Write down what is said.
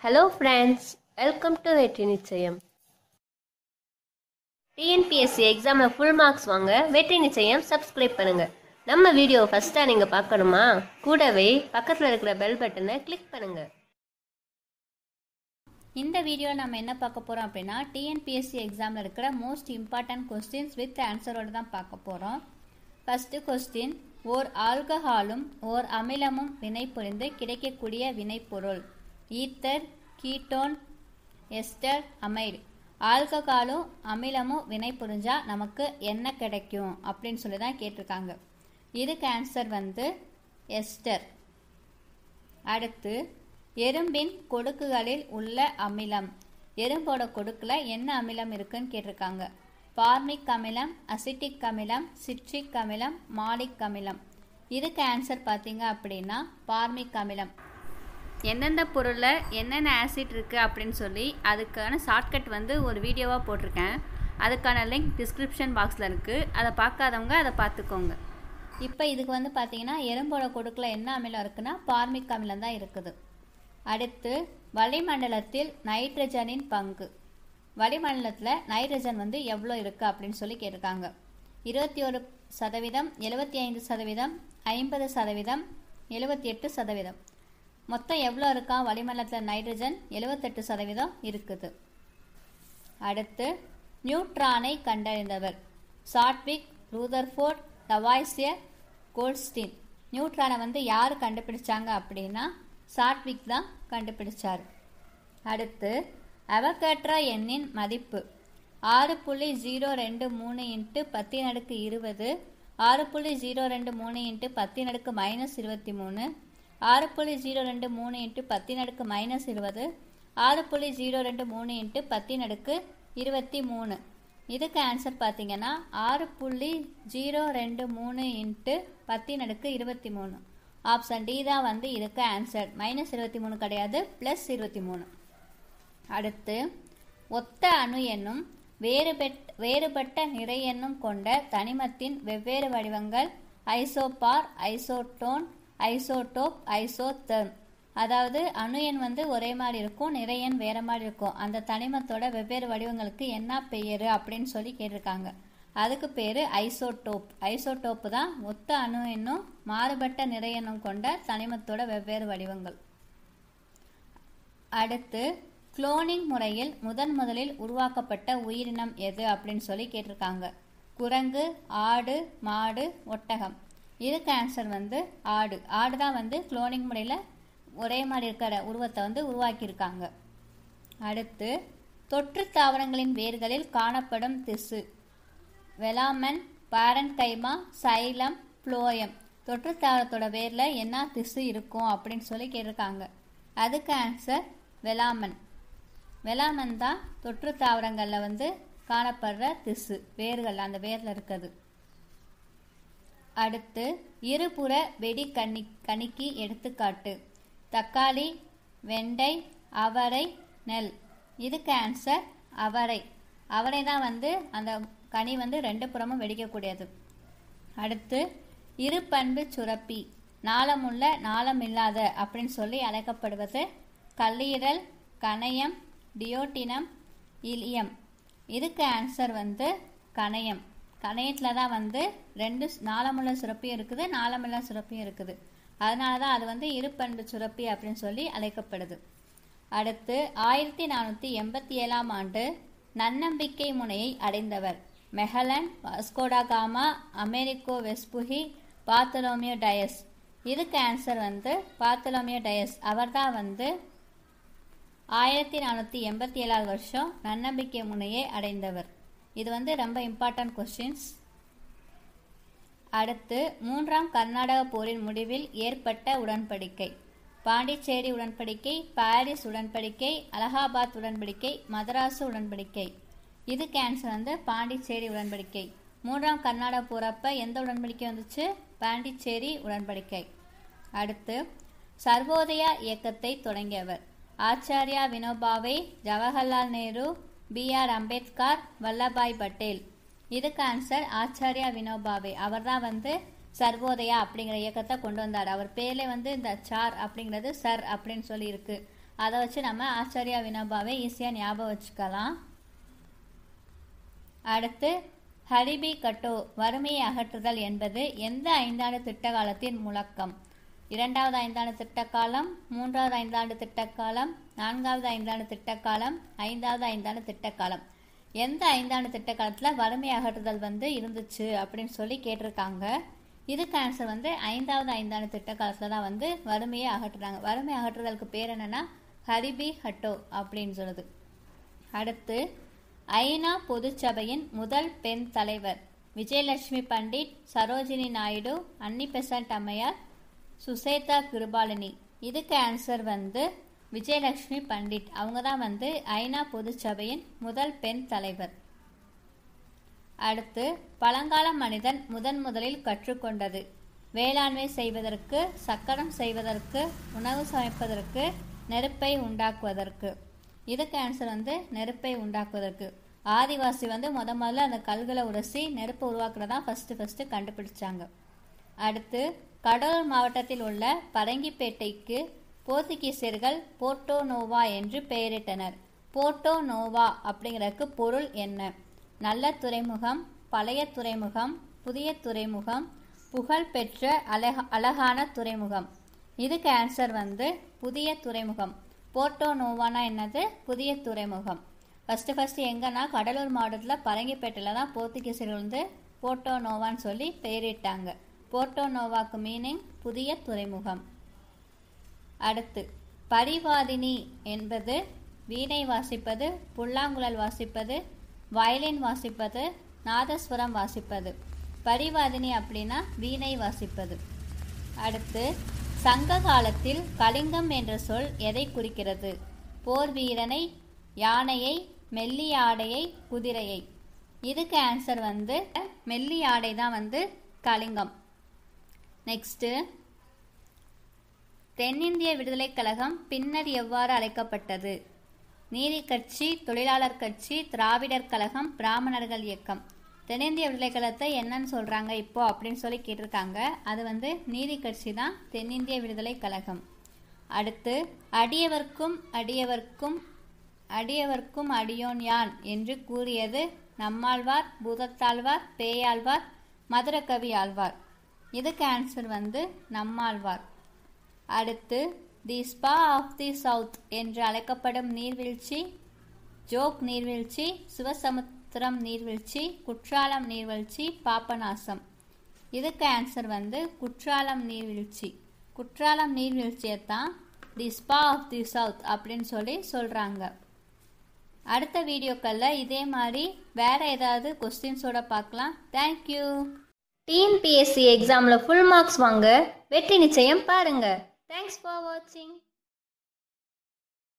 Hello friends, welcome to வெற்றி நிச்சயம். TNPSC எக்ஸாமில் ஃபுல் மார்க்ஸ் வாங்க வெற்றி நிச்சயம் சப்ஸ்கிரைப் பண்ணுங்க. நம்ம வீடியோ ஃபர்ஸ்டா நீங்க பார்க்கணுமா? கூடவே பக்கத்துல இருக்கிற பெல் பட்டனை கிளிக் பண்ணுங்க. இந்த வீடியோ நம்ம என்ன பார்க்க போறோம் அப்படின்னா டிஎன்பிஎஸ்சி எக்ஸாம்ல இருக்கிற மோஸ்ட் இம்பார்ட்டன்ட் கொஸ்டின்ஸ் வித் ஆன்சரோட தான் பார்க்க போறோம். ஃபர்ஸ்ட் கொஸ்டின், ஓர் ஆல்கஹாலும் ஓர் அமிலமும் வினை புரிந்து கிடைக்கக்கூடிய வினைப்பொருள் ஈத்தர், கீட்டோன், எஸ்டர், அமைடு. ஆல்கஹாலும் அமிலமும் வினை புரிஞ்சா நமக்கு என்ன கிடைக்கும் அப்படின்னு சொல்லி தான் கேட்டிருக்காங்க. இதுக்கு ஆன்சர் எஸ்டர். அடுத்து, எறும்பின் கொடுக்குகளில் உள்ள அமிலம். எறும்போட கொடுக்குல என்ன அமிலம் இருக்குன்னு கேட்டிருக்காங்க. பார்மிக் அமிலம், அசிட்டிக் அமிலம், சிட்ரிக் அமிலம், மாலிக் அமிலம். இதுக்கு ஆன்சர் பார்த்தீங்க அப்படின்னா பார்மிக் அமிலம். எந்தெந்த பொருளில் என்னென்ன ஆசிட் இருக்குது அப்படின்னு சொல்லி அதுக்கான ஷார்ட்கட் ஒரு வீடியோவாக போட்டிருக்கேன். அதுக்கான லிங்க் டிஸ்கிரிப்ஷன் பாக்ஸில் இருக்குது. அதை பார்க்காதவங்க அதை பார்த்துக்கோங்க. இப்போ இதுக்கு பார்த்தீங்கன்னா எறும்போட கொடுக்குல என்ன அமிலம் இருக்குன்னா பார்மிக் அமிலம் தான் இருக்குது. அடுத்து, வளிமண்டலத்தில் நைட்ரஜனின் பங்கு. வளிமண்டலத்தில் நைட்ரஜன் எவ்வளோ இருக்குது அப்படின்னு சொல்லி கேட்டிருக்காங்க. 21%, 75%, 50%, 78%. மொத்தம் எவ்வளோ இருக்கா வளிமண்டலத்தில் நைட்ரஜன்? 78% இருக்குது. அடுத்து, நியூட்ரானை கண்டறிந்தவர் சாட்விக், ரூதர்ஃபோர்ட், லவாய்சியர், கோல்ட்ஸ்டீன். நியூட்ரானை யார் கண்டுபிடிச்சாங்க அப்படின்னா சாட்விக் தான் கண்டுபிடிச்சார். அடுத்து, அவகேட்ரா எண்ணின் மதிப்பு 6.023 × 10⁻20, 6.023 × 10⁻−23, 6.023 × 10⁻−20, 6.023 × 10⁻23. இதுக்கு ஆன்சர் பார்த்தீங்கன்னா 6.023 × 10⁻23. ஆப்ஷன் டி தான் இதுக்கு ஆன்சர். -23 கிடையாது, +23. அடுத்து, ஒத்த அணு எண்ணும் வேறுபட்ட நிறை எண்ணும் கொண்ட தனிமத்தின் வெவ்வேறு வடிவங்கள் ஐசோபார், ஐசோடோன், ஐசோடோப், ஐசோதெர்ம். அதாவது அணு எண் ஒரே மாதிரி இருக்கும், நிறை எண் வேற மாதிரி இருக்கும். அந்த தனிமத்தோட வெவ்வேறு வடிவங்களுக்கு என்ன பெயர் அப்படின்னு சொல்லி கேட்டிருக்காங்க. அதுக்கு பேரு ஐசோடோப். ஐசோடோப்பு தான் ஒத்த அணு எண்ணும் மாறுபட்ட நிறை எண்ணும் கொண்ட தனிமத்தோட வெவ்வேறு வடிவங்கள். அடுத்து, குளோனிங் முறையில் முதலில் உருவாக்கப்பட்ட உயிரினம் எது அப்படின்னு சொல்லி கேட்டிருக்காங்க. குரங்கு, ஆடு, மாடு, ஒட்டகம். இதுக்கு ஆன்சர் ஆடு. ஆடு தான் குளோனிங் முறையில் ஒரே மாதிரி இருக்கிற உருவத்தை உருவாக்கியிருக்காங்க. அடுத்து, தொற்று தாவரங்களின் வேர்களில் காணப்படும் திசு வெலாமன், பாரன்கைமா, சைலம், புளோயம். தொற்று தாவரத்தோட வேரில் என்ன திசு இருக்கும் அப்படின்னு சொல்லி கேட்டிருக்காங்க. அதுக்கு ஆன்சர் வெலாமன். வெலாமன் தான் தொற்று தாவரங்களில் காணப்படுற திசு, வேர்கள், அந்த வேரில் இருக்குது. அடுத்து, இருபுற வெடி கணிக்கு எடுத்துக்காட்டு தக்காளி, வெண்டை, அவரை, நெல். இதுக்கு ஆன்சர் அவரை. அவரை தான் அந்த கனி 2 புறமும் வெடிக்கக்கூடியது. அடுத்து, இரு பண்பு சுரப்பி நாளமுள்ள நாளமில்லாத அப்படின்னு சொல்லி அழைக்கப்படுவது கல்லீரல், கணையம், டியோட்டினம், இலியம். இதுக்கு ஆன்சர் கணையம். கணையத்தில் தான் 2 நாளமுள்ள சுரப்பியும் இருக்குது, நாளமில்லா சுரப்பியும் இருக்குது. அதனால தான் அது இருபண்பு சுரப்பி அப்படின்னு சொல்லி அழைக்கப்படுது. அடுத்து, 1487ஆம் ஆண்டு நன்னம்பிக்கை முனையை அடைந்தவர் Magellan, Vasco da Gama, Amerigo Vespucci, Bartholomew Dias. இதுக்கு ஆன்சர் பார்த்தலோமியோ டயஸ். அவர் தான் 1487 வருஷம் நன்னம்பிக்கை முனையை அடைந்தவர். இது ரொம்ப இம்பார்ட்டன்ட் கொஸ்டின்ஸ். அடுத்து, 3ஆம் கர்நாடக போரின் முடிவில் ஏற்பட்ட உடன்படிக்கை பாண்டிச்சேரி உடன்படிக்கை, பாரிஸ் உடன்படிக்கை, அலகாபாத் உடன்படிக்கை, மதராசு உடன்படிக்கை. இதுக்கு ஆன்சர் பாண்டிச்சேரி உடன்படிக்கை. 3ஆம் கர்நாடக போரப்ப எந்த உடன்படிக்கை வந்துச்சு? பாண்டிச்சேரி உடன்படிக்கை. அடுத்து, சர்வோதயா இயக்கத்தை தொடங்கியவர் ஆச்சாரியா வினோபாவே, ஜவஹர்லால் நேரு, B.R. அம்பேத்கர், வல்லபாய் பட்டேல். இதுக்கு ஆன்சர் ஆச்சாரியா வினோபாவே. அவர் தான் சர்வோதயா அப்படிங்கிற இயக்கத்தை கொண்டு வந்தார். அவர் பேர்ல இந்த சார் அப்படிங்கிறது சர் அப்படின்னு சொல்லி இருக்கு. அதை வச்சு நம்ம ஆச்சாரியா வினோபாவை ஈஸியாக ஞாபகம் வச்சுக்கலாம். அடுத்து ஹரிபி கட்டோ வறுமையை அகற்றுதல் என்பது எந்த 5ஆண்டு திட்ட காலத்தின் முழக்கம்? 2வது 5ஆண்டு திட்டக்காலம், 3வது 5ஆண்டு திட்டக்காலம், 4வது 5ஆண்டு திட்டக்காலம், 5வது 5ஆண்டு திட்டக்காலம். எந்த 5ஆண்டு திட்ட காலத்தில் வறுமை அகற்றுதல் இருந்துச்சு அப்படின்னு சொல்லி கேட்டிருக்காங்க. இதுக்கு ஆன்சர் 5வது 5ஆண்டு திட்ட காலத்தில் தான் வறுமையை அகற்றுறாங்க. வறுமை அகற்றுதலுக்கு பேர் என்னன்னா ஹரிபி ஹட்டோ அப்படின்னு சொல்லுது. அடுத்து ஐநா பொதுச்சபையின் முதல் பெண் தலைவர் விஜயலட்சுமி பண்டிட், சரோஜினி நாயுடு, அன்னி பெசன்ட் அம்மையார், சுசேதா கிருபாலினி. இதுக்கு ஆன்சர் விஜயலட்சுமி பண்டிட். அவங்க தான் ஐநா பொதுச்சபையின் முதல் பெண் தலைவர். அடுத்து பழங்கால மனிதன் முதலில் கற்றுக்கொண்டது வேளாண்மை செய்வதற்கு, சக்கரம் செய்வதற்கு, உணவு சமைப்பதற்கு, நெருப்பை உண்டாக்குவதற்கு. இதுக்கு ஆன்சர் நெருப்பை உண்டாக்குவதற்கு. ஆதிவாசி முதல்ல அந்த கல்களை உரசி நெருப்பை உருவாக்குறதா ஃபர்ஸ்ட் கண்டுபிடிச்சாங்க. அடுத்து கடலூர் மாவட்டத்தில் உள்ள பரங்கிப்பேட்டைக்கு போர்த்துகீசியர்கள் போர்ட்டோ நோவா என்று பெயரிட்டனர். போர்ட்டோ நோவா அப்படிங்கிறதுக்கு பொருள் என்ன? நல்ல துறைமுகம், பழைய துறைமுகம், புதிய துறைமுகம், புகழ்பெற்ற அழகான துறைமுகம். இதுக்கு ஆன்சர் புதிய துறைமுகம். போர்ட்டோ நோவானா என்னது? புதிய துறைமுகம். ஃபர்ஸ்ட் எங்கன்னா கடலூர் மாவட்டத்தில் பரங்கிப்பேட்டையில் தான் போர்த்துகீசியர்கள் போர்ட்டோ நோவான்னு சொல்லி பெயரிட்டாங்க. போர்ட்டோ நோவாக்கு மீனிங் புதிய துறைமுகம். அடுத்து பரிவாதினி என்பது வீணை வாசிப்பது, புல்லாங்குழல் வாசிப்பது, வயலின் வாசிப்பது, நாதஸ்வரம் வாசிப்பது. பரிவாதினி அப்படின்னா வீணை வாசிப்பது. அடுத்து சங்க காலத்தில் கலிங்கம் என்ற சொல் எதை குறிக்கிறது? போர் வீரனை, யானையை, மெல்லிய ஆடையை, குதிரையை. இதுக்கு ஆன்சர் மெல்லிய ஆடை தான் கலிங்கம். நெக்ஸ்ட் தென்னிந்திய விடுதலை கழகம் பின்னர் எவ்வாறு அழைக்கப்பட்டது? நீதி கட்சி, தொழிலாளர் கட்சி, திராவிடர் கழகம், பிராமணர்கள் இயக்கம். தென்னிந்திய விடுதலை கழகத்தை என்னன்னு சொல்றாங்க இப்போ அப்படின்னு சொல்லி கேட்டிருக்காங்க. அது நீதி கட்சி தான் தென்னிந்திய விடுதலை கழகம். அடுத்து அடியவர்க்கும் அடியவர்க்கும் அடியவர்க்கும் அடியோன் யான் என்று கூறியது நம்மாழ்வார், பூதத்தாழ்வார், பேயாழ்வார், மதுரகவி ஆழ்வார். இதுக்கு ஆன்சர் நம்மாழ்வார். அடுத்து தி ஸ்பா ஆஃப் தி சவுத் என்று அழைக்கப்படும் நீர்வீழ்ச்சி ஜோக் நீர்வீழ்ச்சி, சிவசமுத்திரம் நீர்வீழ்ச்சி, குற்றாலம் நீர்வீழ்ச்சி, பாபநாசம். இதுக்கு ஆன்சர் குற்றாலம் நீர்வீழ்ச்சி. குற்றாலம் நீர்வீழ்ச்சியை தான் தி ஸ்பா ஆஃப் தி சவுத் அப்படின்னு சொல்லி சொல்றாங்க. அடுத்த வீடியோக்களில் இதே மாதிரி வேற ஏதாவது கொஸ்டின்ஸோட பார்க்கலாம். தேங்க்யூ. டிஎன்பிஎஸ்சி எக்ஸாமில் ஃபுல் மார்க்ஸ் வாங்க வெற்றி நிச்சயம் பாருங்க. தேங்க்ஸ் ஃபார் வாட்சிங்.